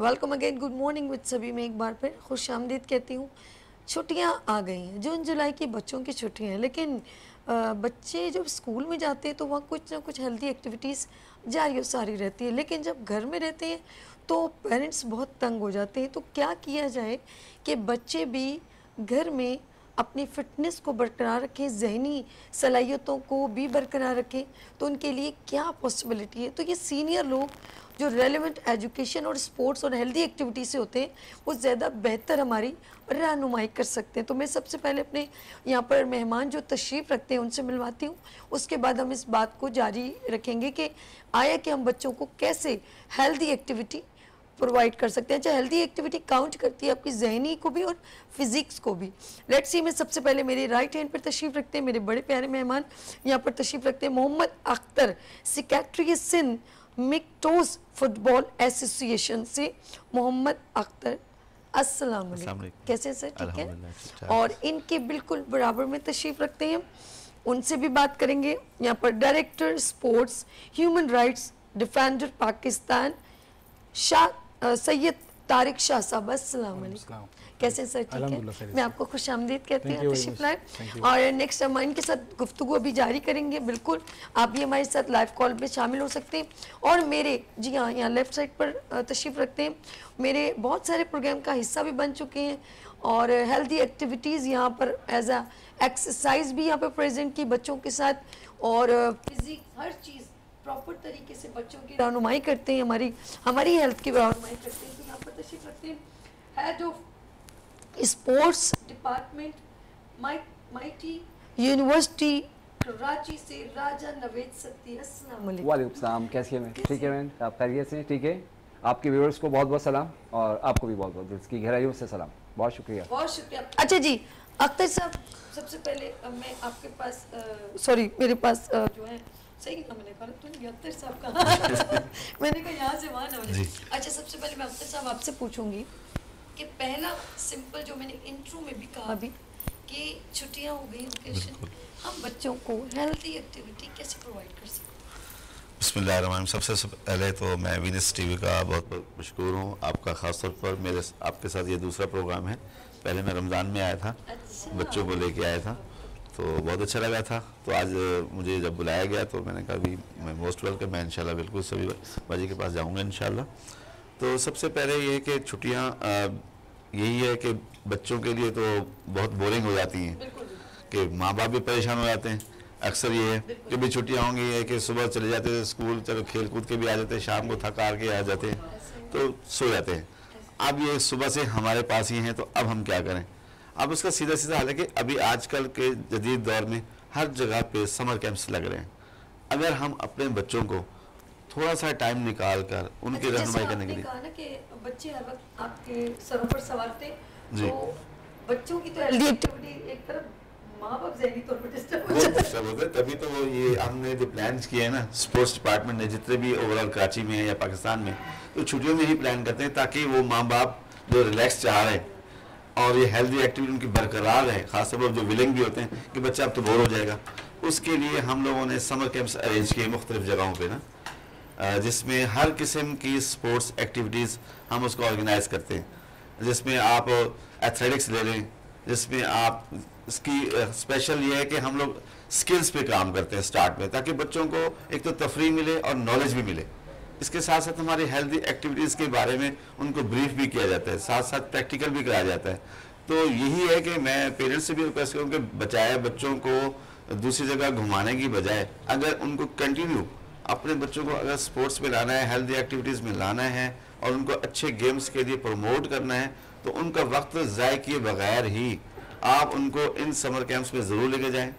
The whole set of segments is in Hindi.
Welcome again, good morning with सभी में एक बार फिर खुश आमदीद कहती हूँ। छुट्टियाँ आ गई हैं, जून जुलाई की बच्चों की छुट्टियाँ हैं, लेकिन बच्चे जब स्कूल में जाते हैं तो वहाँ कुछ ना कुछ हेल्दी एक्टिविटीज़ जारी और सारी रहती है, लेकिन जब घर में रहते हैं तो पेरेंट्स बहुत तंग हो जाते हैं। तो क्या किया जाए कि बच्चे भी घर में अपनी फ़िटनेस को बरकरार रखें, ज़हनी सलाहियतों को भी बरकरार रखें, तो उनके लिए क्या पॉसिबिलिटी है? तो ये सीनियर लोग जो रेलेवेंट एजुकेशन और स्पोर्ट्स और हेल्दी एक्टिविटी से होते हैं, वो ज़्यादा बेहतर हमारी रहनुमाई कर सकते हैं। तो मैं सबसे पहले अपने यहाँ पर मेहमान जो तशरीफ़ रखते हैं उनसे मिलवाती हूँ, उसके बाद हम इस बात को जारी रखेंगे कि आया कि हम बच्चों को कैसे हेल्दी एक्टिविटी प्रोवाइड कर सकते हैं। अच्छा, हेल्दी एक्टिविटी काउंट करती है आपकी जहनी को भी और फिजिक्स को भी। लेट्स सी, मैं सबसे पहले मेरे राइट हैंड पर तशरीफ़ रखते हैं मेरे बड़े प्यारे मेहमान, यहाँ पर तशरीफ़ रखते हैं मोहम्मद अख्तर, सेक्रेटरी सिंध मिक्टोज फुटबॉल एसोसिएशन से। मोहम्मद अख्तर, अस्सलाम वालेकुम, कैसे सर? ठीक है। और इनके बिल्कुल बराबर में तशरीफ़ रखते हैं, उनसे भी बात करेंगे। यहाँ पर director sports human rights defender Pakistan Syed Tariq Shah साहब, अस्सलाम वालेकुम, कैसे सर? ठीक है। मैं आपको खुश आमदीद कहती हूँ तशरीफ लाए। और नेक्स्ट हम इनके साथ गुफ्तगू अभी जारी करेंगे। बिल्कुल आप भी हमारे साथ लाइव कॉल पे शामिल हो सकते हैं। और मेरे जी हाँ, यहाँ लेफ्ट साइड पर तशरीफ़ रखते हैं, मेरे बहुत सारे प्रोग्राम का हिस्सा भी बन चुके हैं और हेल्दी एक्टिविटीज़ यहाँ पर एज आ एक्सरसाइज भी यहाँ पर प्रेजेंट की बच्चों के साथ, और फिजिक्स हर चीज़ प्रॉपर तरीके से बच्चों की रहनुमाई करते हैं, हमारी हेल्थ की रहनुमाई करते हैं। तो यहाँ पर तशरीफ़ रखते हैं head of sports department mighty university Karachi से राजा नवेद सत्ती, अस्सलाम वालेकुम। वालेकुम सलाम, कैसी हैं? ठीक है मैम, आप खैरियत से? ठीक है। आपके व्यूअर्स को बहुत बहुत सलाम और आपको भी बहुत बहुत दिल की गहराइयों से सलाम, बहुत शुक्रिया। बहुत शुक्रिया। अच्छा जी, अख्तर साहब, सबसे पहले मैं आपके पास सॉरी मेरे पास जो है सही ना, मैंने कहा तुम अख्तर साहब का मैंने कहा यहाँ से वहाँ ना। अच्छा, सबसे पहले मैं अख्तर साहब आपसे पूछूंगी कि पहला सिंपल जो मैंने इंट्रो में भी कहा अभी कि छुट्टियां हो गई, वेकेशन, हम बच्चों को हेल्दी एक्टिविटी कैसे प्रोवाइड कर सकते हैं? बिस्मिल्लाहिर्रहमानिर्रहीम। सबसे पहले तो मैं वीनस टीवी का बहुत बहुत मशकूर हूँ, आपका ख़ास तौर पर मेरे आपके साथ ये दूसरा प्रोग्राम है। पहले मैं रमज़ान में आया था, अच्छा। बच्चों को लेके आया था, तो बहुत अच्छा लगा था। तो आज मुझे जब बुलाया गया तो मैंने कहा भी मैं मोस्ट वेलकम, मैं इंशाल्लाह बिल्कुल सभी बाजी के पास जाऊँगा इंशाल्लाह। तो सबसे पहले ये कि छुट्टियाँ यही है कि बच्चों के लिए तो बहुत बोरिंग हो जाती हैं कि माँ बाप भी परेशान हो जाते हैं। अक्सर ये है कि भी छुट्टियाँ होंगी है कि सुबह चले जाते थे स्कूल, चलो खेल कूद के भी आ जाते हैं, शाम को थक हार के आ जाते हैं तो सो जाते हैं। अब ये सुबह से हमारे पास ही हैं, तो अब हम क्या करें? अब उसका सीधा सीधा हाल है कि अभी आजकल के जदीद दौर में हर जगह पे समर कैंप्स लग रहे हैं। अगर हम अपने बच्चों को थोड़ा सा टाइम निकाल कर उनकी रहनुमाई करने के लिए, कहा ना कि बच्चे हर वक्त आपके सरों पर सवार थे, तो बच्चों की तो हेल्दी एक्टिविटी एक तरफ, माँ बाप ज़हनी तौर पर डिस्टर्ब हो जाते हैं। तभी तो वो ये हमने जो प्लान्स किए हैं ना स्पोर्ट्स डिपार्टमेंट ने, जितने भी ओवरऑल कराची में है या पाकिस्तान में, तो छुट्टियों में ही प्लान करते हैं ताकि वो माँ बाप जो रिलैक्स चाह रहे हैं और ये हेल्दी एक्टिविटी उनकी बरकरार है, खासतौर पर जो विलिंग भी होते हैं कि बच्चा अब तो बोर हो जाएगा, उसके लिए हम लोगों ने समर कैंप्स अरेंज किए मुख्तलिफ जगहों पर ना, जिसमें हर किस्म की स्पोर्ट्स एक्टिविटीज़ हम उसको ऑर्गेनाइज करते हैं। जिसमें आप एथलेटिक्स ले लें, जिसमें आप इसकी स्पेशल ये है कि हम लोग स्किल्स पे काम करते हैं स्टार्ट में, ताकि बच्चों को एक तो तफरीह मिले और नॉलेज भी मिले। इसके साथ साथ हमारी हेल्दी एक्टिविटीज़ के बारे में उनको ब्रीफ भी किया जाता है, साथ साथ प्रैक्टिकल भी कराया जाता है। तो यही है कि मैं पेरेंट्स से भी रिक्वेस्ट करूँ कि बचाए बच्चों को दूसरी जगह घुमाने की बजाय अगर उनको कंटिन्यू अपने बच्चों को अगर स्पोर्ट्स में लाना है, हेल्दी एक्टिविटीज़ में लाना है और उनको अच्छे गेम्स के लिए प्रमोट करना है, तो उनका वक्त ज़ाय किए बगैर ही आप उनको इन समर कैंप्स में ज़रूर लेके जाएं।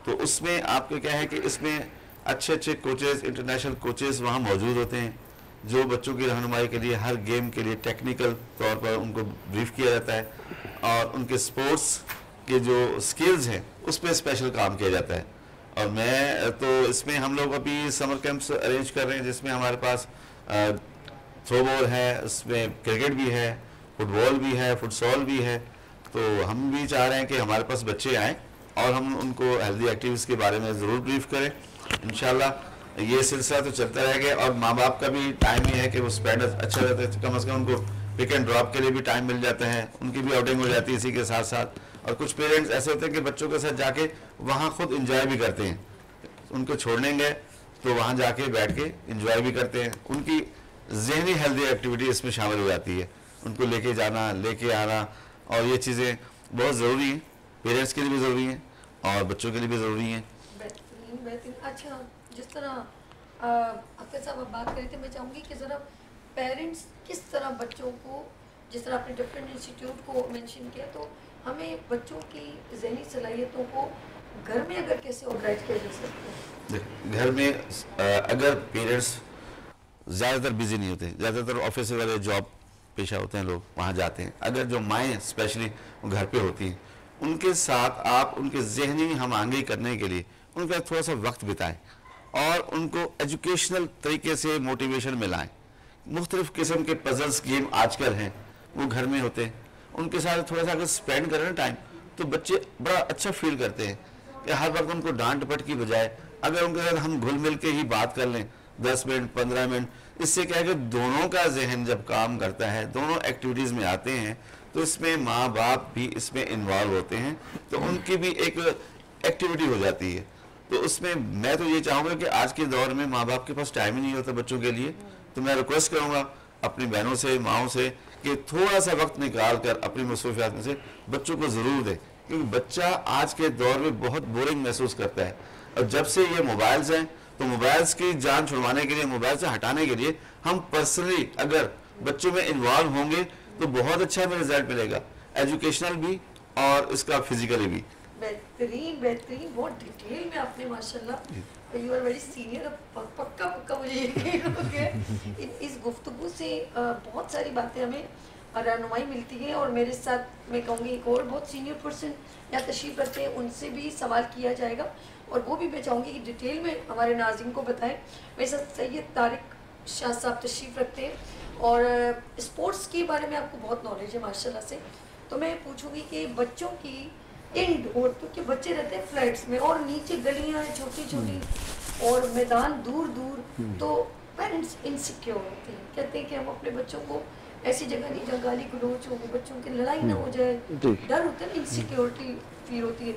तो उसमें आपको क्या है कि इसमें अच्छे अच्छे कोचेज़, इंटरनेशनल कोचेज़ वहाँ मौजूद होते हैं, जो बच्चों की रहनुमाई के लिए हर गेम के लिए टेक्निकल तौर पर उनको ब्रीफ किया जाता है और उनके स्पोर्ट्स के जो स्किल्स हैं उस पर स्पेशल काम किया जाता है। और मैं तो इसमें हम लोग अभी समर कैंप्स अरेंज कर रहे हैं, जिसमें हमारे पास थ्रोबॉल है, उसमें क्रिकेट भी है, फुटबॉल भी है, फुटसॉल भी है। तो हम भी चाह रहे हैं कि हमारे पास बच्चे आएँ और हम उनको हेल्दी एक्टिविटीज़ के बारे में ज़रूर ब्रीफ करें इंशाल्लाह। ये सिलसिला तो चलता रहेगा और माँ बाप का भी टाइम ही है कि वो स्पेंड अच्छा रहता है, कम से कम उनको पिक एंड ड्रॉप के लिए भी टाइम मिल जाता है, उनकी भी आउटिंग हो जाती है इसी के साथ साथ। और कुछ पेरेंट्स ऐसे होते हैं कि बच्चों के साथ जाके वहाँ खुद इंजॉय भी करते हैं, उनको छोड़ने गए तो वहाँ जाके बैठ के इंजॉय भी करते हैं, उनकी जहनी हेल्दी एक्टिविटी इसमें शामिल हो जाती है, उनको लेके जाना लेके आना, और ये चीज़ें बहुत ज़रूरी हैं, पेरेंट्स के लिए भी ज़रूरी हैं और बच्चों के लिए भी ज़रूरी हैं। बेहतरीन बेहतरीन। अच्छा, जिस तरह हाफिज साहब आप बात कर रहे थे, मैं चाहूँगी कि ज़रा पेरेंट्स किस तरह बच्चों को, जिस तरह आपने डिफरेंट इंस्टीट्यूट को मेंशन किया, तो हमें बच्चों की जहनी सलाहियतों को घर में अगर कैसे ऑर्गेनाइज किया जा सकता है? घर में अगर पेरेंट्स ज़्यादातर बिजी नहीं होते, ज़्यादातर ऑफिस वगैरह जॉब पेशा होते हैं लोग, वहाँ जाते हैं, अगर जो माएँ स्पेशली घर पे होती हैं, उनके साथ आप उनके जहनी हम आंगी करने के लिए उनका थोड़ा सा वक्त बिताएं और उनको एजुकेशनल तरीके से मोटिवेशन मिलाएं। मुख्तलिफ किस्म के पजल्स गेम आजकल हैं, वो घर में होते हैं, उनके साथ थोड़ा सा अगर स्पेंड करें ना टाइम, तो बच्चे बड़ा अच्छा फील करते हैं कि हर वक्त उनको डांट डपट की बजाय अगर उनके साथ हम घुल मिल के ही बात कर लें 10 मिनट 15 मिनट, इससे क्या है कि दोनों का जहन जब काम करता है, दोनों एक्टिविटीज़ में आते हैं, तो इसमें माँ बाप भी इसमें इन्वॉल्व होते हैं, तो उनकी भी एक एक्टिविटी हो जाती है। तो उसमें मैं तो ये चाहूँगा कि आज के दौर में माँ बाप के पास टाइम ही नहीं होता बच्चों के लिए, तो मैं रिक्वेस्ट करूँगा अपनी बहनों से, माओं से कि थोड़ा सा वक्त निकाल कर अपनी मसरूफियात में से बच्चों को ज़रूर दें, क्योंकि बच्चा आज के दौर में बहुत बोरिंग महसूस करता है। और जब से ये मोबाइल्स हैं, तो मोबाइल्स की जान छुड़वाने के लिए, मोबाइल से हटाने के लिए हम पर्सनली अगर बच्चों में इन्वॉल्व होंगे तो बहुत अच्छा हमें रिजल्ट मिलेगा, एजुकेशनल भी और इसका फिजिकली भी। बेहतरीन बेहतरीन, बहुत डिटेल में आपने माशाल्लाह, यू आर वेरी सीनियर, पक्का पक्का मुझे यकीन हो गया। इस गुफ्तगू से बहुत सारी बातें हमें रहनुमाई मिलती है, और मेरे साथ मैं कहूँगी एक और बहुत सीनियर पर्सन यहाँ तशरीफ़ रखते हैं, उनसे भी सवाल किया जाएगा, और वो भी मैं चाहूँगी कि डिटेल में हमारे नाज़रीन को बताएं। मेरे साथ सैयद तारिक शाह साहब तशरीफ़ रखते हैं, और स्पोर्ट्स के बारे में आपको बहुत नॉलेज है माशाल्लाह से, तो मैं पूछूँगी कि बच्चों की इनडोर, क्योंकि बच्चे रहते हैं फ्लैट्स में और नीचे गलियाँ हैं छोटी छोटी और मैदान दूर दूर, तो पेरेंट्स इनसिक्योर होते हैं, कहते हैं कि हम अपने बच्चों को ऐसी जगह नहीं जहाँ गाली गलौच हो, बच्चों की लड़ाई ना हो जाए, डर होता है, इनसिक्योरिटी फील होती है।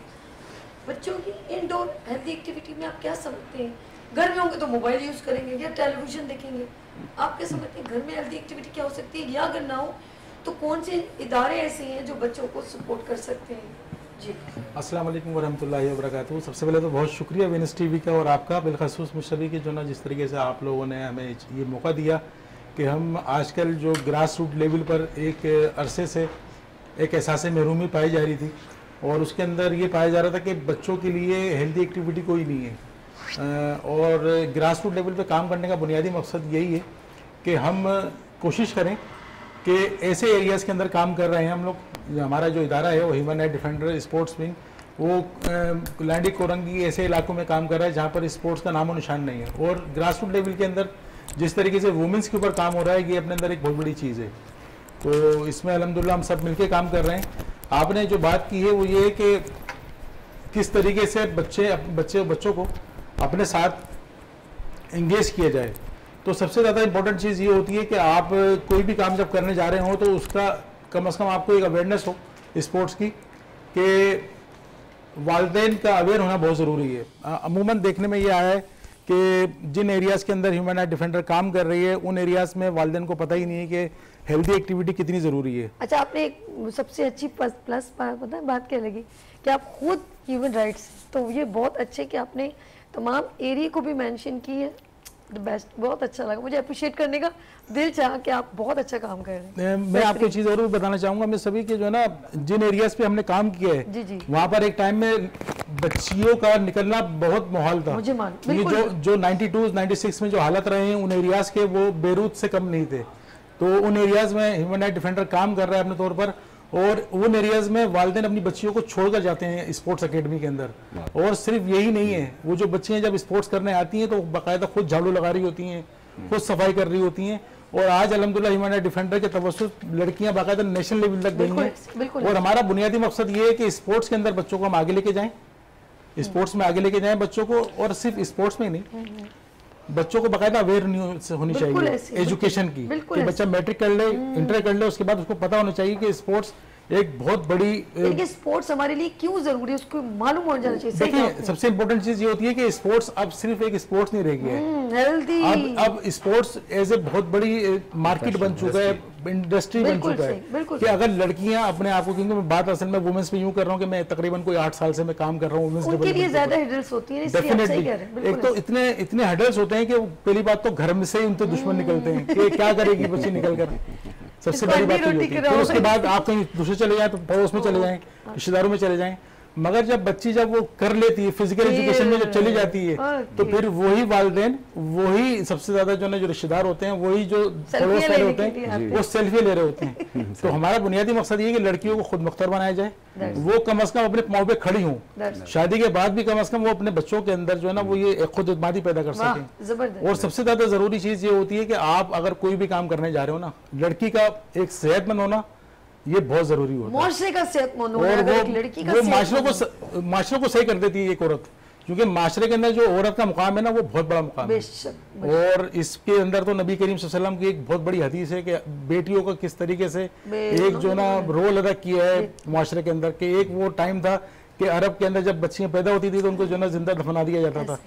बच्चों की इनडोर हेल्दी एक्टिविटी में आप क्या समझते हैं? घर में होंगे तो मोबाइल यूज़ करेंगे या टेलीविज़न देखेंगे, आप क्या समझते हैं घर में हेल्दी एक्टिविटी क्या हो सकती है? या अगर ना हो तो कौन से इदारे ऐसे हैं जो बच्चों को सपोर्ट कर सकते हैं? जी, अस्सलाम वालेकुम वरहमतुल्लाहि वबरकातुहू। सबसे पहले तो बहुत शुक्रिया विनस टीवी का और आपका बिलखसूस मुशर्री के, जो ना जिस तरीके से आप लोगों ने हमें ये मौका दिया कि हम आजकल जो ग्रास रूट लेवल पर एक अरसे से एक एहसास महरूमी पाई जा रही थी, और उसके अंदर ये पाया जा रहा था कि बच्चों के लिए हेल्दी एक्टिविटी कोई नहीं है, और ग्रास रूट लेवल पे काम करने का बुनियादी मकसद यही है कि हम कोशिश करें कि ऐसे एरियाज़ के अंदर काम कर रहे हैं हम लोग। हमारा जो इदारा है वो human right defender sports wing, वो लैंडी कोरंगी ऐसे इलाकों में काम कर रहा है जहाँ पर स्पोर्ट्स का नामो निशान नहीं है, और ग्रास रूट लेवल के अंदर जिस तरीके से वुमेंस के ऊपर काम हो रहा है, ये अपने अंदर एक बहुत बड़ी चीज़ है। तो इसमें अल्हम्दुलिल्लाह हम सब मिलके काम कर रहे हैं। आपने जो बात की है वो ये है कि किस तरीके से बच्चों को अपने साथ इंगेज किया जाए। तो सबसे ज़्यादा इंपॉर्टेंट चीज़ ये होती है कि आप कोई भी काम जब करने जा रहे हो तो उसका कम से कम आपको एक अवेयरनेस हो स्पोर्ट्स की, कि वालिदैन का अवेयर होना बहुत ज़रूरी है। अमूमन देखने में ये आया है कि जिन एरियाज़ के अंदर ह्यूमन राइट डिफेंडर काम कर रही है, उन एरियाज़ में वालिदैन को पता ही नहीं है कि हेल्दी एक्टिविटी कितनी ज़रूरी है। अच्छा, आपने एक सबसे अच्छी प्लस पता है बात क्या लगी कि आप खुद ह्यूमन राइट्स, तो ये बहुत अच्छे कि आपने तमाम एरिया को भी मेंशन की है। द बेस्ट, बहुत अच्छा लगा, मुझे अप्रिशिएट करने का दिल चाहा कि आप बहुत अच्छा काम कर रहे हैं। मैं आपको एक चीज़ और भी बताना चाहूँगा, मैं सभी के जो है ना जिन एरियाज़ पे हमने काम किया है, जी, वहाँ पर एक टाइम में बच्चियों का निकलना बहुत माहौल था। मुझे ये जो 92-96 में जो हालत रहे हैं उन एरियाज़ के, वो बेरूत से कम नहीं थे। तो उन एरियाज़ में ह्यूमन राइट डिफेंडर काम कर रहा है अपने तौर पर, और उन एरियाज़ में वालिदैन अपनी बच्चियों को छोड़कर जाते हैं स्पोर्ट्स एकेडमी के अंदर। और सिर्फ यही नहीं है, वो जो बच्चियाँ जब स्पोर्ट्स करने आती हैं तो बाकायदा खुद झाड़ू लगा रही होती हैं, खुद सफाई कर रही होती हैं, और आज अल्हम्दुलिल्लाह ह्यूमन राइट डिफेंडर के तवस्सुत लड़कियां बाकायदा नेशनल लेवल तक गई हैं। और हमारा बुनियादी मकसद ये है कि स्पोर्ट्स के अंदर बच्चों को हम आगे लेके जाएं, स्पोर्ट्स में आगे लेके जाएं बच्चों को, और सिर्फ स्पोर्ट्स में ही नहीं, बच्चों को बाकायदा अवेयर होनी बिल्कुल चाहिए ऐसे, एजुकेशन की, बिल्कुल कि बच्चा मैट्रिक कर ले, इंटर कर ले, उसके बाद उसको पता होना चाहिए कि स्पोर्ट्स एक बहुत बड़ी देखिए स्पोर्ट्स हमारे लिए क्यों जरूरी है उसको मालूम हो जाना चाहिए। सही कहा देखिए सबसे इम्पोर्टेंट चीज ये होती है कि स्पोर्ट्स अब सिर्फ एक स्पोर्ट्स नहीं रह गया है, हेल्दी अब स्पोर्ट्स एज ए बहुत बड़ी मार्केट बन चुका है, इंडस्ट्री बन बिल्कुल चुका सही, है बिल्कुल कि अगर लड़कियां अपने आप को, क्योंकि मैं बात असल में वुमेन्स पे यूं कर रहा हूं कि मैं तकरीबन कोई 8 साल से मैं काम कर रहा हूं वुमेन्स उनके लिए ज्यादा हिडल्स होती है, इसलिए आप सही कह रहे हैं। डेफिनेटली। बिल्कुल एक तो इतने हडल्स होते हैं कि पहली बात तो घर में से ही उनके दुश्मन निकलते हैं कि क्या करेगी बच्ची निकल कर, सबसे बड़ी बात तो ये होती है। फिर उसके बाद आप कहीं दूसरे चले जाएं तो पड़ोस में चले जाएं, रिश्तेदारों में चले जाएं, मगर जब बच्ची जब वो कर लेती है फिजिकल एजुकेशन में जब चली जाती है तो फिर वही वालिदैन, वही सबसे ज्यादा जो ना जो रिश्तेदार होते हैं, वही जो पड़ोस वाले होते हैं वो सेल्फी ले रहे होते हैं। तो हमारा बुनियादी मकसद ये है कि लड़कियों को खुद मुख्तार बनाया जाए, वो कम अज कम अपने पाँव पे खड़ी हों, शादी के बाद भी कम अज कम वो अपने बच्चों के अंदर जो है ना वो ये खुद एतमादी पैदा कर सकें। जबरदस्त। और सबसे ज्यादा जरूरी चीज ये होती है कि आप अगर कोई भी काम करने जा रहे हो ना, लड़की का एक सेहतमंद होना ये बहुत जरूरी होता है। मुआशरे का सेहतमंद होना, और अगर एक लड़की का वो सेहतमंद माशरे को सही कर देती है एक औरत, क्योंकि माशरे के अंदर जो औरत का मुकाम है ना वो बहुत बड़ा मुकाम है। बेशक और इसके अंदर तो नबी करीम सल्लल्लाहु अलैहि वसल्लम की एक बहुत बड़ी हदीस है कि बेटियों का किस तरीके से एक जो ना रोल अदा किया है माशरे के अंदर, कि एक वो टाइम था कि अरब के अंदर जब बच्चियां पैदा होती थी तो उनको जो ना जिंदा दफना दिया जाता था,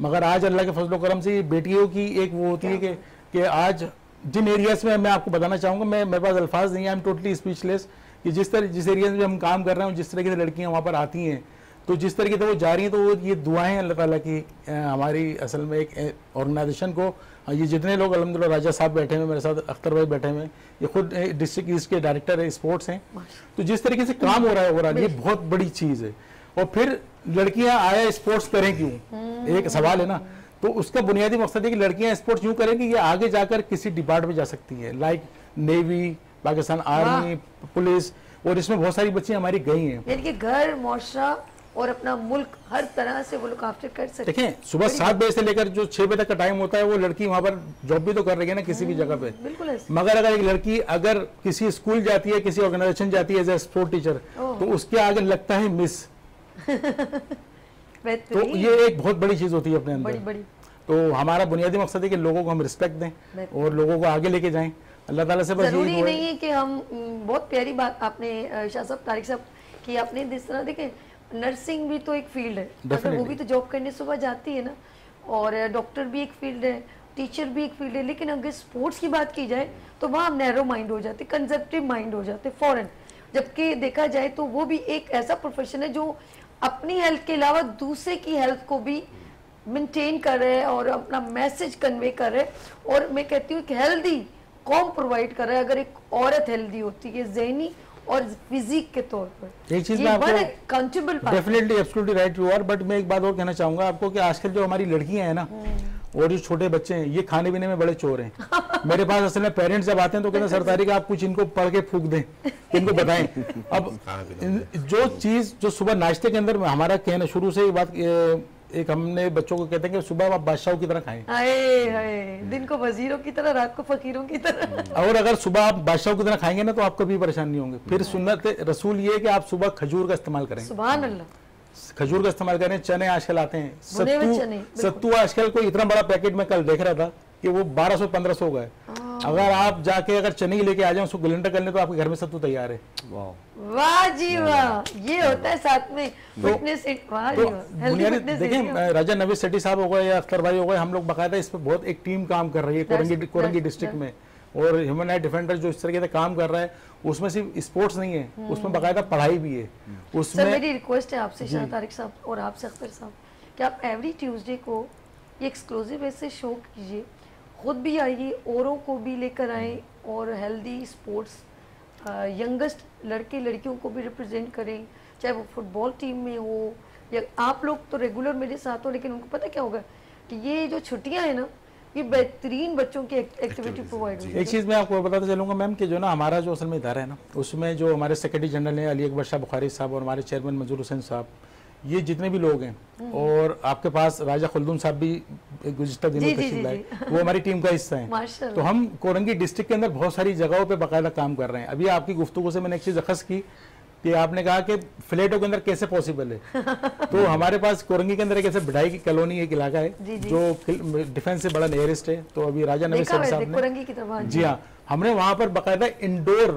मगर आज अल्लाह के फजल करम से बेटियों की एक वो होती है कि आज जिन एरियाज में मैं आपको बताना चाहूँगा, मेरे पास अल्फाज नहीं है, आई एम टोटली स्पीचलेस, कि जिस एरिया में हम काम कर रहे हैं, जिस तरीके से लड़कियाँ वहाँ पर आती हैं, तो जिस तरीके से वो जा रही हैं, तो वो ये दुआएं अल्लाह ताला की हमारी असल में एक ऑर्गेनाइजेशन को, ये जितने लोग अल्हम्दुलिल्लाह राजा साहब बैठे हुए मेरे साथ, अख्तर भाई बैठे हुए, ये खुद डिस्ट्रिक्ट ईस्ट के डायरेक्टर है स्पोर्ट्स हैं, तो जिस तरीके से काम हो रहा है ओवरऑल ये बहुत बड़ी चीज़ है। और फिर लड़कियाँ आया स्पोर्ट्स करें क्यों, एक सवाल है ना, तो उसका बुनियादी मकसद है कि लड़कियां स्पोर्ट्स यूं करें कि ये आगे जाकर किसी डिपार्टमेंट में जा सकती हैं, like navy, Pakistan army, police, और इसमें बहुत सारी बच्चियां हमारी गई हैं। यानी कि घर, मुआशरा और अपना मुल्क हर तरह से वो लोग आफ्टर कर सकते हैं। देखें सुबह 7 बजे से लेकर जो 6 बजे तक का टाइम होता है वो लड़की वहाँ पर जॉब भी तो कर रही है ना किसी भी जगह पे, बिल्कुल ऐसे। मगर अगर एक लड़की अगर किसी स्कूल जाती है, किसी ऑर्गेनाइजेशन जाती है एज ए स्पोर्ट टीचर, तो उसके आगे लगता है मिस, तो ये एक बहुत बड़ी चीज होती है अपने अंदर। बड़ी बड़ी। तो हमारा बुनियादी मकसद है कि लोगों को हम रिस्पेक्ट दें और लोगों को आगे लेके जाएं, अल्लाह ताला से बस जरूरी यही नहीं है कि हम बहुत प्यारी बात आपने शाह साहब, तारिक साहब की आपने जिस तरह देखें, नर्सिंग भी तो एक फील्ड है, अगर वो भी तो जॉब करने सुबह जाती है ना, और डॉक्टर भी एक फील्ड है, टीचर भी एक फील्ड है, लेकिन अगर स्पोर्ट्स की बात की जाए तो वहाँ हम नैरो माइंड हो जाते, कंजर्वेटिव माइंड हो जाते फौरन, जबकि देखा जाए तो वो भी एक ऐसा प्रोफेशन है जो अपनी हेल्थ के अलावा दूसरे की हेल्थ को भी मेंटेन कर रहे हैं और अपना मैसेज कन्वे कर रहे हैं, और मैं कहती हूँ कि हेल्दी कौम प्रोवाइड कर रहा है अगर एक औरत हेल्दी होती है जहनी और फिजिक के तौर पर। एक चीज मैं आपको countable definitely absolutely right you are, but मैं एक बात और कहना चाहूंगा आपको कि आजकल जो हमारी लड़कियां हैं ना और जो छोटे बच्चे हैं ये खाने पीने में बड़े चोर हैं। मेरे पास असल में पेरेंट्स जब आते हैं तो कहते हैं सरदारी का आप कुछ इनको पढ़ के फूक दें, इनको बताएं। अब जो चीज जो सुबह नाश्ते के अंदर हमारा कहना शुरू से बात एक हमने बच्चों को कहते हैं कि सुबह आप बादशाहों की तरह खाएं, दिन को वजीरों की तरह, रात को फकीरों की तरह। और अगर सुबह आप बादशाहों की तरह खाएंगे ना तो आप कभी परेशान नहीं होंगे। फिर सुन्नत रसूल ये है कि आप सुबह खजूर का इस्तेमाल करें, सुभान अल्लाह, खजूर का इस्तेमाल करें। चने आजकल आते हैं, भुने हुए चने, सत्तू आजकल कोई इतना बड़ा पैकेट में कल देख रहा था कि वो 1200-1500 हो गए। अगर आप जाके अगर चने ही लेके आ जाए उसको ग्लिंडर कर ले तो आपके घर में सत्तू तैयार है। वाह जी वाह, ये होता है साथ में फिटनेस। वाह जी वाह, हेल्दी बुनियादी फिटनेस। देखें राजा नवीद सेठी साहब हो गए या अख्तर भाई हो गए, हम लोग बाकायदा इस पर बहुत एक टीम काम कर रही है कोरंगी डिस्ट्रिक्ट में, और ह्यूमन राइट डिफेंडर जो इस तरीके से काम कर रहा है उसमें सिर्फ स्पोर्ट्स नहीं है, उसमें बाकायदा पढ़ाई भी है। उसमें सर मेरी रिक्वेस्ट है आपसे शाह तारिक साहब और आपसे अख्तर साहब कि आप एवरी ट्यूसडे को ये एक्सक्लूसिव ऐसे शो कीजिए, खुद भी आइए, औरों को भी लेकर आए, और हेल्दी स्पोर्ट्स यंगेस्ट लड़के लड़कियों को भी रिप्रेजेंट करें, चाहे वो फुटबॉल टीम में हो या आप लोग तो रेगुलर मेरे साथ हो, लेकिन उनको पता क्या होगा कि ये जो छुट्टियां हैं ना ये बेहतरीन बच्चों की एक्टिविटी प्रोवाइड होगी। एक चीज़ मैं आपको बताते चलूँगा मैम कि जो ना हमारा जो असल में इदारा है ना उसमें जो हमारे सेक्रेटरी जनरल हैं अली अकबर शाह बुखारी साहब और हमारे चेयरमैन मंजूर हुसैन साहब, ये जितने भी लोग हैं, और आपके पास राजा खुल्दून साहब भी गुज़िश्ता दिनों तशरीफ लाए, वो हमारी टीम का हिस्सा है। तो हम कोरंगी डिस्ट्रिक्ट के अंदर बहुत सारी जगहों पे बाकायदा काम कर रहे हैं। अभी आपकी गुफ्तगू से मैंने एक चीज़ अखज़ की कि आपने कहा कि फ्लैटों के अंदर कैसे पॉसिबल है। तो हमारे पास कोरंगी के अंदर एक ऐसे बिठाई की कॉलोनी एक इलाका है जो डिफेंस से बड़ा नियरेस्ट है। तो अभी राजा नवीद साहब ने, जी हाँ, हमने वहां पर बाकायदा इंडोर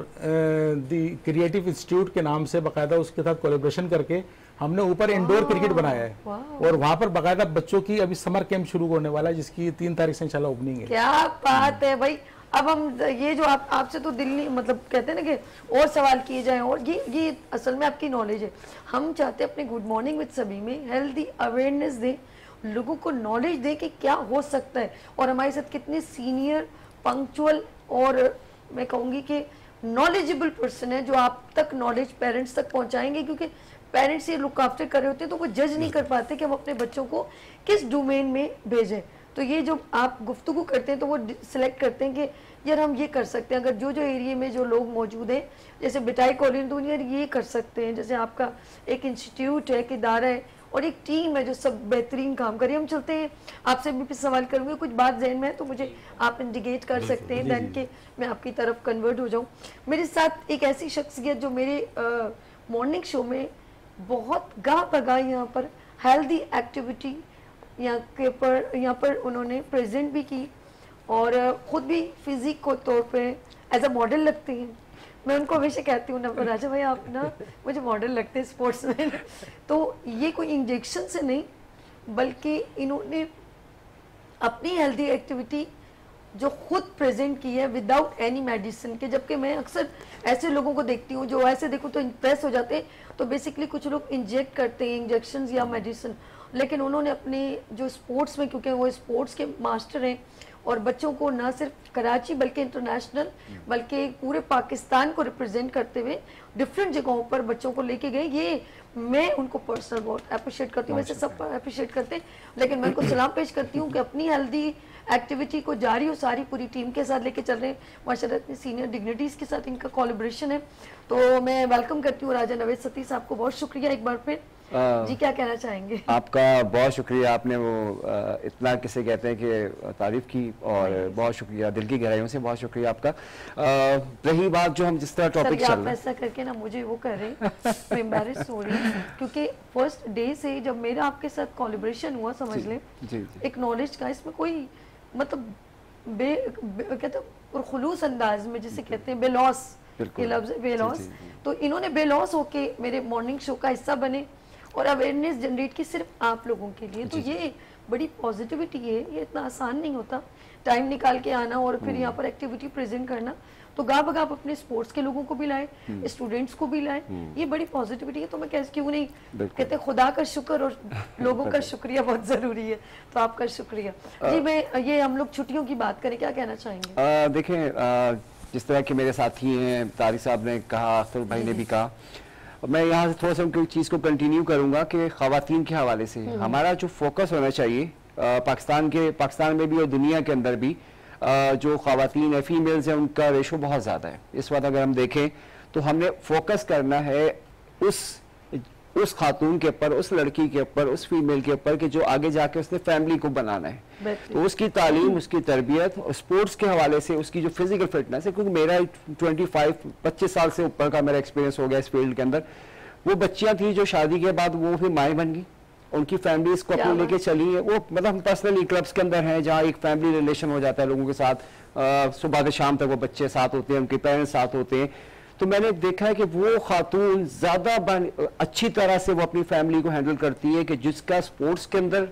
दी क्रिएटिव इंस्टीट्यूट के नाम से बाकायदा उसके साथ कोलैबोरेशन करके हमने ऊपर इंडोर क्रिकेट बनाया है। और वहां पर बाकायदा बच्चों की अभी समर कैंप शुरू होने वाला है, जिसकी 3 तारीख से इंशाल्लाह ओपनिंग है। क्या बात है भाई। अब हम ये जो आपसे तो दिल्ली मतलब कहते हैं ना कि और सवाल किए जाएं, और ये असल में आपकी नॉलेज है। हम चाहते हैं अपने गुड मॉर्निंग विद सभी में हेल्दी अवेयरनेस दें, लोगों को नॉलेज दें कि क्या हो सकता है। और हमारे साथ कितने सीनियर, पंक्चुअल और मैं कहूँगी कि नॉलेजेबल पर्सन है जो आप तक नॉलेज पेरेंट्स तक पहुँचाएंगे, क्योंकि पेरेंट्स ये लुक आफ्टर कर रहे होते हैं तो वो जज नहीं कर पाते कि हम अपने बच्चों को किस डोमेन में भेजें। तो ये जो आप गुफ्तगू करते हैं तो वो सिलेक्ट करते हैं कि यार हम ये कर सकते हैं। अगर जो एरिया में जो लोग मौजूद हैं, जैसे बिटाई कॉलोनी, तो यार ये कर सकते हैं। जैसे आपका एक इंस्टीट्यूट है, एक इदारा है और एक टीम है जो सब बेहतरीन काम करे। हम चलते हैं, आपसे भी सवाल करूँगी, कुछ बात जहन में है तो मुझे आप इंडिकेट कर सकते हैं दैन के मैं आपकी तरफ कन्वर्ट हो जाऊँ। मेरे साथ एक ऐसी शख्सियत जो मेरे मॉर्निंग शो में बहुत गाह बगा यहाँ पर हेल्दी एक्टिविटी यहाँ पर उन्होंने प्रेजेंट भी की और ख़ुद भी फिजिक को तौर पे एज अ मॉडल लगते हैं। मैं उनको हमेशा कहती हूँ ना, राजा भाई आप ना मुझे मॉडल लगते हैं स्पोर्ट्स में। तो ये कोई इंजेक्शन से नहीं, बल्कि इन्होंने अपनी हेल्दी एक्टिविटी जो खुद प्रेजेंट की है विदाउट एनी मेडिसिन के। जबकि मैं अक्सर ऐसे लोगों को देखती हूँ जो ऐसे देखो तो इम्प्रेस हो जाते हैं, तो बेसिकली कुछ लोग इंजेक्ट करते हैं इंजेक्शन या मेडिसिन, लेकिन उन्होंने अपने जो स्पोर्ट्स में, क्योंकि वो स्पोर्ट्स के मास्टर हैं और बच्चों को ना सिर्फ कराची बल्कि इंटरनेशनल बल्कि पूरे पाकिस्तान को रिप्रेजेंट करते हुए डिफरेंट जगहों पर बच्चों को लेके गए। ये मैं उनको पर्सनल बहुत अप्रिशिएट करती हूँ, वैसे सब अप्रिशिएट करते हैं, लेकिन मैं उनको सलाम पेश करती हूँ कि अपनी हेल्दी एक्टिविटी को जारी और सारी पूरी टीम के साथ लेके चल रहे हैं। माशाल्लाह इतनी सीनियर डिग्निटीज़ के साथ इनका कोलैबोरेशन है। तो मैं वेलकम करती हूँ राजा नवेद सतीश साहब को, बहुत शुक्रिया एक बार फिर। जी क्या कहना चाहेंगे? आपका बहुत शुक्रिया, आपने वो इतना किसे कहते हैं कि तारीफ की, और बहुत शुक्रिया, दिल की गहराइयों से बहुत शुक्रिया आपका। रही बात जो हम जिस तरह टॉपिक चल रहे हैं, ऐसा करके ना मुझे वो कर रहे हैं, मैं एम्बैरेस हो रही हूँ, क्योंकि फर्स्ट डे से जब मेरा आपके साथ कोलैबोरेशन हुआ, समझ लें एक नॉलेज का, इसमें कोई मतलब कहते हैं खुलूस अंदाज में जिसे कहते हैं बेलॉस, ये लफ्ज़ बेलॉस, तो इन्होंने बेलॉस होके मेरे मॉर्निंग शो का हिस्सा बने और अवेयरनेस जनरेट की सिर्फ आप लोगों के लिए। तो ये बड़ी पॉजिटिविटी है, ये इतना आसान नहीं होता टाइम निकाल के आना और फिर यहाँ पर एक्टिविटी प्रेजेंट करना। तो गा बगा आप अपने स्पोर्ट्स के लोगों को भी लाए, स्टूडेंट्स को भी लाए, ये बड़ी पॉजिटिविटी है। तो मैं क्यों नहीं कहते खुदा का शुक्र और लोगों का शुक्रिया बहुत जरूरी है, तो आपका शुक्रिया जी। मैं ये हम लोग छुट्टियों की बात करें, क्या कहना चाहेंगे? देखें जिस तरह के मेरे साथी हैं, तारिक साहब ने कहा, अख्तर भाई ने भी कहा, मैं यहाँ से थोड़ा सा उनकी चीज़ को कंटिन्यू करूँगा कि ख़वातीन के हवाले से हमारा जो फोकस होना चाहिए पाकिस्तान में भी और दुनिया के अंदर भी, जो ख़वातीन है, फीमेल्स हैं, उनका रेशो बहुत ज़्यादा है। इस वक्त अगर हम देखें तो हमने फोकस करना है उस खातून के ऊपर, उस लड़की के ऊपर, उस फीमेल के ऊपर कि जो आगे जाके उसने फैमिली को बनाना है। तो उसकी तालीम, उसकी तरबियत, स्पोर्ट्स के हवाले से उसकी जो फिजिकल फिटनेस है, क्योंकि मेरा 25 साल से ऊपर का मेरा एक्सपीरियंस हो गया इस फील्ड के अंदर। वो बच्चियां थी जो शादी के बाद वो फिर माएँ बन गई, उनकी फैमिलीज को अपने लेके चली है। वो मतलब हम पर्सनली क्लब्स के अंदर हैं जहाँ एक फैमिली रिलेशन हो जाता है लोगों के साथ, सुबह से शाम तक वो बच्चे साथ होते हैं, उनके पेरेंट्स साथ होते हैं। तो मैंने देखा है कि वो खातून ज़्यादा अच्छी तरह से वो अपनी फैमिली को हैंडल करती है कि जिसका स्पोर्ट्स के अंदर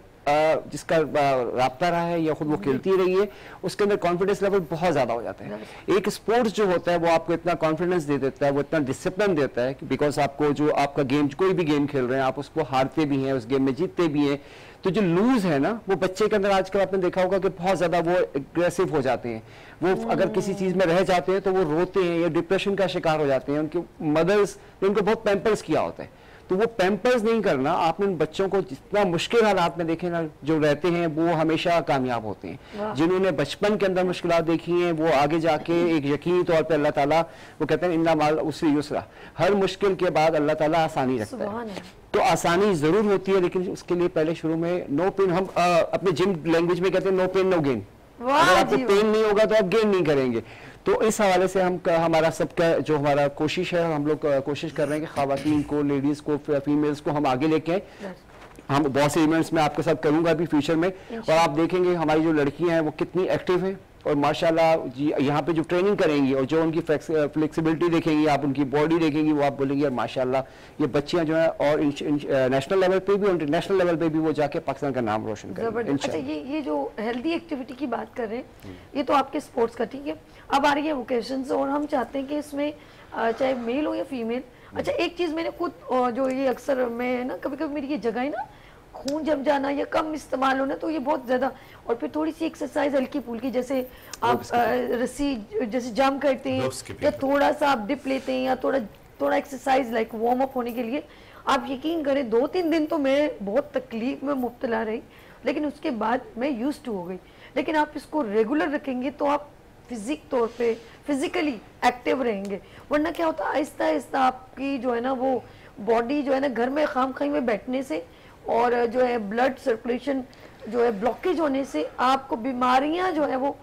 जिसका राब्ता रहा है या खुद वो खेलती रही है, उसके अंदर कॉन्फिडेंस लेवल बहुत ज़्यादा हो जाता है। एक स्पोर्ट्स जो होता है वो आपको इतना कॉन्फिडेंस दे देता है, वो इतना डिसिप्लिन देता है, बिकॉज आपको जो आपका गेम, कोई भी गेम खेल रहे हैं आप उसको हारते भी हैं, उस गेम में जीतते भी हैं। तो जो लूज है ना, वो बच्चे के अंदर आजकल आपने देखा होगा कि बहुत ज़्यादा वो एग्रेसिव हो जाते हैं। वो अगर किसी चीज़ में रह जाते हैं तो वो रोते हैं या डिप्रेशन का शिकार हो जाते हैं। उनके मदर्स ने उनको बहुत पैम्पर्स किया होता है, तो वो पैम्पर्स नहीं करना। आपने उन बच्चों को जितना मुश्किल हालात में देखे ना जो रहते हैं, वो हमेशा कामयाब होते हैं। जिन्होंने बचपन के अंदर मुश्किलात देखी हैं, वो आगे जाके एक यकीनी तौर पे अल्लाह ताला, वो कहते हैं इन्ना माल उसरी युसरा, हर मुश्किल के बाद अल्लाह ताला आसानी रखता है। तो आसानी जरूर होती है, लेकिन उसके लिए पहले शुरू में नो पेन, हम अपने जिम लैंग्वेज में कहते हैं नो पेन नो गेन। अगर आपको पेन नहीं होगा तो आप गेन नहीं करेंगे। तो इस हवाले से हमारा सबका जो हमारा कोशिश है, हम लोग कोशिश कर रहे हैं कि ख़वातीन को, लेडीज़ को, फीमेल्स को हम आगे लेके आए। हम बहुत से इवेंट्स में आपके साथ करूंगा अभी फ्यूचर में, और आप देखेंगे हमारी जो लड़कियां हैं वो कितनी एक्टिव हैं, और माशाल्लाह जी यहाँ पे जो ट्रेनिंग करेंगी और जो उनकी फ्लेक्सिबिलिटी देखेंगी, आप उनकी बॉडी देखेंगी, वो आप बोलेंगे यार माशाल्लाह ये बच्चियां जो है और नेशनल लेवल पे भी और इंटरनेशनल लेवल पे भी वो जाके पाकिस्तान का नाम रोशन करेंगे। अच्छा, ये जो हेल्दी एक्टिविटी की बात कर रहे हैं, ये तो आपके स्पोर्ट्स का ठीक है। अब आ रही है वोकेशंस, और हम चाहते हैं कि इसमें चाहे मेल हो या फीमेल। अच्छा, एक चीज़ मैंने खुद जो ये अक्सर मैं ना कभी कभी मेरी ये जगह है ना खून जम जाना या कम इस्तेमाल होना, तो ये बहुत ज़्यादा, और फिर थोड़ी सी एक्सरसाइज हल्की फुल्की, जैसे आप रस्सी जैसे जंप करते हैं या थोड़ा सा आप डिप लेते हैं या थोड़ा एक्सरसाइज लाइक वार्म अप होने के लिए, आप यकीन करें 2-3 दिन तो मैं बहुत तकलीफ में मुब्तला रही, लेकिन उसके बाद मैं यूज्ड टू हो गई। लेकिन आप इसको रेगुलर रखेंगे तो आप तौर पे फिजिकली एक्टिव रहेंगे, वरना क्या होता है आहिस्ता आहिस्ता आपकी जो है ना वो बॉडी जो है ना घर में खामखाई में बैठने से और जो है ब्लड सर्कुलेशन जो है ब्लॉकेज होने से आपको बीमारियां जो है वो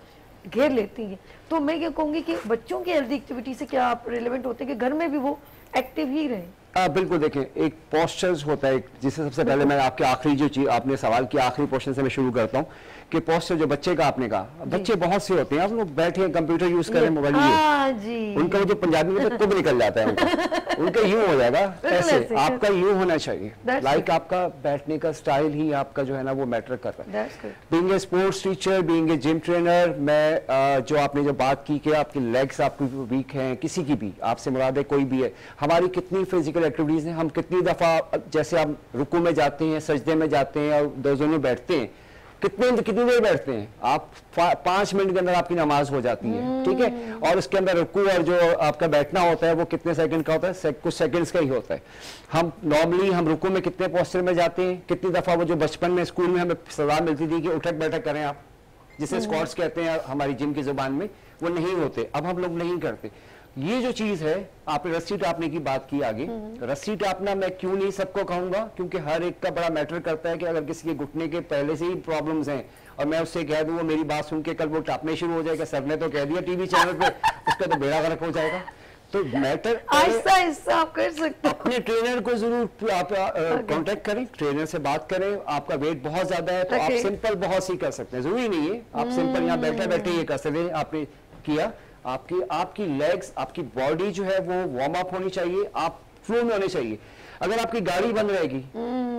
घेर लेती हैं। तो मैं ये कहूँगी कि बच्चों की हेल्दी एक्टिविटी से क्या आप रिलेवेंट होते हैं कि घर में भी वो एक्टिव ही रहें। बिल्कुल, देखें एक पोस्चर्स होता है जिससे सबसे पहले मैं आपके आखिरी जो चीज आपने सवाल किया आखिरी पोर्शन से मैं शुरू करता हूँ कि पोस्चर जो बच्चे का आपने कहा, बच्चे बहुत से होते हैं, आप लोग बैठे हैं कंप्यूटर यूज करें, मोबाइल यूज, उनका जो पंजाबी में कुब निकल जाता है उनका यूं हो जाएगा ऐसे, आपका यूं होना चाहिए, लाइक आपका बैठने का स्टाइल ही आपका जो है ना वो मैटर कर रहा है। Being a sports teacher, being a gym trainer, मैं जो आपने जो बात की कि आपकी लेग्स आपकी वीक हैं, किसी की भी, आपसे मुराद है कोई भी है, हमारी कितनी फिजिकल एक्टिविटीज हैं, हम कितनी दफा जैसे आप रुकू में जाते हैं, सजदे में जाते हैं और दोजों में बैठते हैं, कितनी देर बैठते हैं आप, 5 मिनट के अंदर आपकी नमाज हो जाती है, ठीक है। और उसके अंदर रुकू और जो आपका बैठना होता है वो कितने सेकंड का होता है, कुछ सेकंड्स का ही होता है। हम नॉर्मली हम रुकू में कितने पोस्चर में जाते हैं, कितनी दफा वो जो बचपन में स्कूल में हमें सजा मिलती थी कि उठक बैठक करें आप, जिसे स्क्वाट्स कहते हैं हमारी जिम की जुबान में, वो नहीं होते, अब हम लोग नहीं करते। ये जो चीज है, आपने रस्सी टापने की बात की आगे, रस्सी टापना मैं क्यों नहीं सबको कहूंगा, क्योंकि हर एक का बड़ा मैटर करता है कि अगर किसी के घुटने के पहले से ही प्रॉब्लम्स हैं और मैं उससे कह दूं वो मेरी बात सुन के कल वो टापने शुरू हो जाएगा, सर ने तो कह दिया टीवी चैनल पे, उसका तो बेड़ा गर्क हो जाएगा। तो मैटर आहिस्ता आहिस्ता आप कर सकते हैं। अपने ट्रेनर को जरूर आप कांटेक्ट करें, ट्रेनर से बात करें। आपका वेट बहुत ज्यादा है तो आप सिंपल बहुत सी कर सकते हैं, जरूरी नहीं है आप सिंपल यहाँ बैठे बैठे ये कर सकते हैं। आपने किया, आपकी लेग्स, आपकी बॉडी जो है वो वार्म अप होनी चाहिए, आप फ्लो में होने चाहिए। अगर आपकी गाड़ी बंद रहेगी,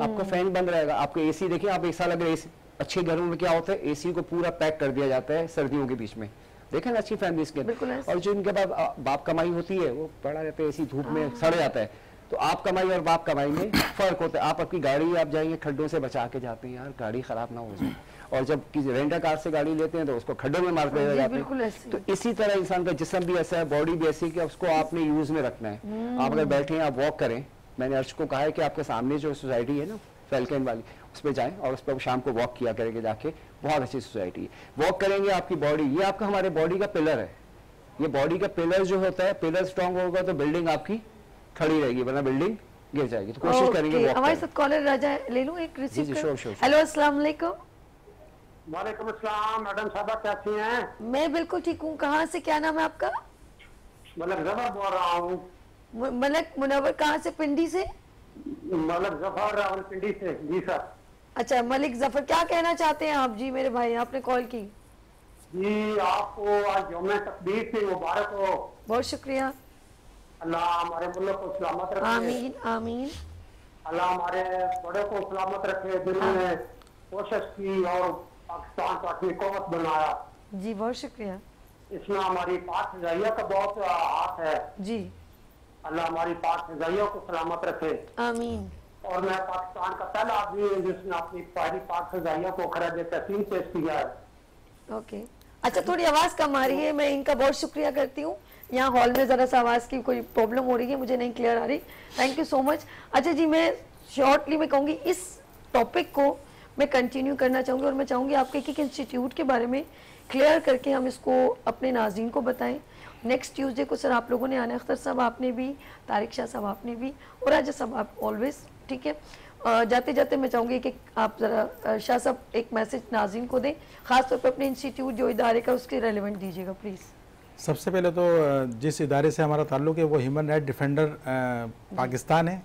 आपका फैन बंद रहेगा, आपको एसी देखिए, आप ऐसा लग रहा है अच्छे घरों में क्या होता है, एसी को पूरा पैक कर दिया जाता है सर्दियों के बीच में, देखें ना अच्छी फैमिलीज के, और जो इनके पास बाप कमाई होती है वो पड़ा रहता है एसी धूप में सड़ जाता है। तो आप कमाई और बाप कमाई में फर्क होता है। आप अपनी गाड़ी आप जाएंगे खड्डों से बचा के जाते हैं, यार गाड़ी खराब ना हो जाए, और जब किसी रेंटर कार से गाड़ी लेते हैं तो उसको खड्डों में मारते हुए जाते हैं। तो इसी तरह इंसान का जिस्म भी ऐसा है, बॉडी भी ऐसी कि उसको आपने यूज में रखना है। आप अगर बैठे हैं, आप वॉक करें, मैंने अर्श को कहा है कि आपके सामने जो सोसाइटी है ना फैल्कन वाली, उस पर जाएं और उस पर शाम को वॉक किया करेंगे जाके, बहुत अच्छी सोसाइटी है। वॉक करेंगे, आपकी बॉडी, ये आपका हमारे बॉडी का पिलर है, ये बॉडी का पिलर जो होता है, पिलर स्ट्रांग होगा तो बिल्डिंग आपकी खड़ी रहेगी, वरना बिल्डिंग गिर जाएगी। तो कोशिश करेंगे। हमारे साथ कॉलर राजा ले लूं एक रिसीव कर। हेलो अस्सलाम वालेकुम। वालेकुम अस्सलाम मैडम साहबा, कैसी हैं? मैं बिल्कुल ठीक हूँ। कहाँ से, क्या नाम है आपका? मलक जफर बोल रहा हूँ। मलक मुनव्वर, कहाँ से? पिंडी से? मलक जफर रावलपिंडी से। जी सर। अच्छा मलिक जफर, क्या कहना चाहते हैं आप? जी मेरे भाई, आपने कॉल की जी, आपको आज यौम तकदीर की मुबारक हो। बहुत शुक्रिया। अल्लाह हमारे मुल्क को सलामत रखे। आमीन आमीन। अल्लाह हमारे बड़े को सलामत रखे, जिन्होंने कोशिश की और पाकिस्तान को अपनी कौमत बनाया। जी बहुत शुक्रिया। इसमें हमारी पाक फिजाइया का बहुत हाथ है। जी अल्लाह हमारी पाक फिजाइया को सलामत रखे। आमीन। और मैं पाकिस्तान का पहला आदमी हूँ जिसने अपनी पहली पाक फिजाइया को खराज तहसीन पेश किया है। ओके, अच्छा थोड़ी आवाज कम आ रही है, मैं इनका बहुत शुक्रिया करती हूँ। यहाँ हॉल में जरा सा आवाज की कोई प्रॉब्लम हो रही है, मुझे नहीं क्लियर आ रही। Thank you so much. अच्छा जी, मैं शॉर्टली मैं कहूँगी इस टॉपिक को मैं कंटिन्यू करना चाहूँगी, और मैं चाहूँगी आपके एक इंस्टीट्यूट के बारे में क्लियर करके हम इसको अपने नाज़रीन को बताएं। नेक्स्ट ट्यूसडे को सर आप लोगों ने आना, अख्तर साहब आपने भी, तारिक शाह साहब आपने भी, और राजा साहब आप ऑलवेज, ठीक है। जाते जाते मैं चाहूँगी कि आप ज़रा शाह साहब एक मैसेज नाज़रीन को दें, ख़ासतौर पर अपने इंस्टीट्यूट जो इदारे का उसके रेलिवेंट दीजिएगा प्लीज़। सबसे पहले तो जिस इदारे से हमारा ताल्लुक़ है वो ह्यूमन राइट डिफेंडर पाकिस्तान है,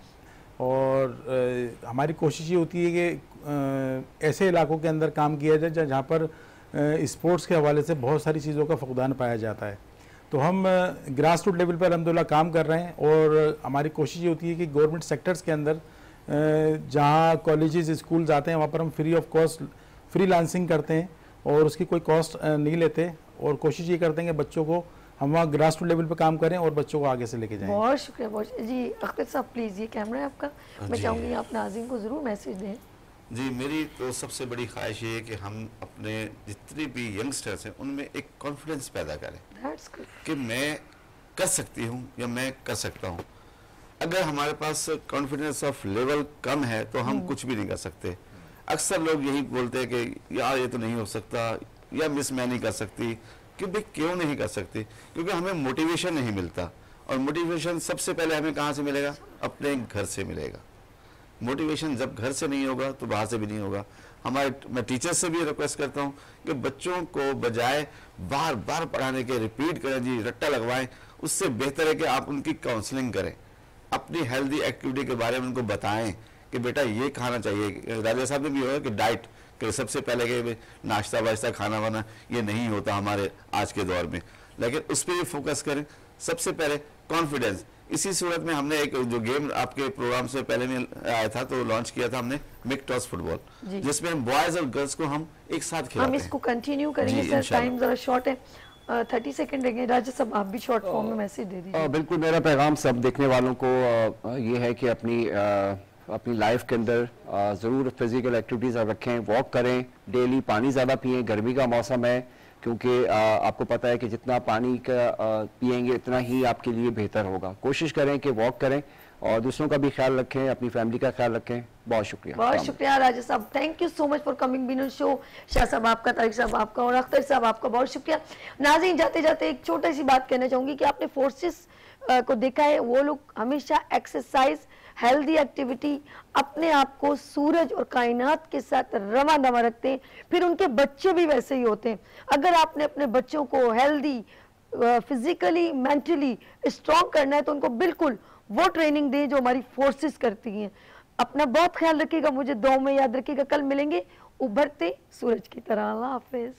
और हमारी कोशिश ये होती है कि ऐसे इलाकों के अंदर काम किया जाए जहाँ पर स्पोर्ट्स के हवाले से बहुत सारी चीज़ों का फुकदान पाया जाता है। तो हम ग्रास रूट लेवल पर अल्हम्दुलिल्लाह काम कर रहे हैं, और हमारी कोशिश ये होती है कि गवर्नमेंट सेक्टर्स के अंदर जहाँ कॉलेजेस स्कूल जाते हैं वहाँ पर हम फ्री ऑफ कॉस्ट फ्रीलांसिंग करते हैं, और उसकी कोई कॉस्ट नहीं लेते, और कोशिश ये करते हैं कि बच्चों को हम वहाँ ग्रास रूट लेवल पे काम करें और बच्चों को आगे से लेके जाएं। बहुत शुक्रिया। बहुत जी अख्तर साहब प्लीज़, ये कैमरा है आपका, मैं चाहूँगी आप नाज़रीन को ज़रूर मैसेज दें। जी, मेरी तो सबसे बड़ी ख्वाहिश ये है कि हम अपने जितने भी यंगस्टर्स हैं उनमें एक कॉन्फिडेंस पैदा करें दैट्स गुड कि मैं कर सकती हूँ या मैं कर सकता हूँ। अगर हमारे पास कॉन्फिडेंस ऑफ लेवल कम है तो हम कुछ भी नहीं कर सकते। अक्सर लोग यही बोलते हैं कि यार ये तो नहीं हो सकता, या मिस मैं नहीं कर सकती। कि भाई क्यों नहीं कर सकती? क्योंकि हमें मोटिवेशन नहीं मिलता, और मोटिवेशन सबसे पहले हमें कहाँ से मिलेगा? अपने घर से मिलेगा। मोटिवेशन जब घर से नहीं होगा तो बाहर से भी नहीं होगा। मैं टीचर से भी रिक्वेस्ट करता हूँ कि बच्चों को बजाय बार बार पढ़ाने के रिपीट करें जी, रट्टा लगवाएं, उससे बेहतर है कि आप उनकी काउंसलिंग करें, अपनी हेल्दी एक्टिविटी के बारे में उनको बताएं कि बेटा ये खाना चाहिए। राजा साहब ने भी होगा कि डाइट, कि सबसे पहले कि नाश्ता वाश्ता खाना वाना ये नहीं होता हमारे आज के दौर में, लेकिन उस पर भी फोकस करें। सबसे पहले कॉन्फिडेंस। इसी सूरत में हमने एक जो गेम आपके प्रोग्राम से पहले में आया था तो लॉन्च किया था हमने, मिक टॉस फुटबॉल, जिसमें हम बॉयज और गर्ल्स को हम एक साथ खिलाते हम हैं। इसको कंटिन्यू करेंगे सर, टाइम जरा शॉर्ट है, 30 सेकंड रहेंगे। राजा साहब आप भी शॉर्ट फॉर्म में मैसेज दे दीजिए। बिल्कुल, मेरा पैगाम सब देखने वालों को ये है कि अपनी लाइफ के अंदर ज़रूर फिजिकल एक्टिविटीज़ रखें, वॉक करें, डेली पानी ज़्यादा पिएं। गर्मी का मौसम है, क्योंकि आपको पता है कि जितना पानी का पिएंगे इतना ही आपके लिए बेहतर होगा। कोशिश करें कि वॉक करें और दूसरों का भी ख्याल रखें, अपनी फैमिली का ख्याल रखें। बहुत शुक्रिया। बहुत शुक्रिया राजा साहब, thank you so much for coming been on show. Shah साहब आपका, तारिक साहब आपका, और अख्तर साहब आपका बहुत शुक्रिया। नाज़रीन, जाते जाते एक छोटी सी बात कहना चाहूँगी कि आपने फोर्सेस को देखा है, वो लोग हमेशा एक्सरसाइज, हेल्दी एक्टिविटी, अपने आप को सूरज और कायनात के साथ रवा दवा रखते हैं, फिर उनके बच्चे भी वैसे ही होते हैं। अगर आपने अपने बच्चों को हेल्दी, फिजिकली, मेंटली स्ट्रॉन्ग करना है तो उनको बिल्कुल वो ट्रेनिंग दें जो हमारी फोर्सेस करती हैं। अपना बहुत ख्याल रखिएगा, मुझे दुआ में याद रखिएगा। कल मिलेंगे उभरते सूरज की तरह। अल्लाह हाफिज।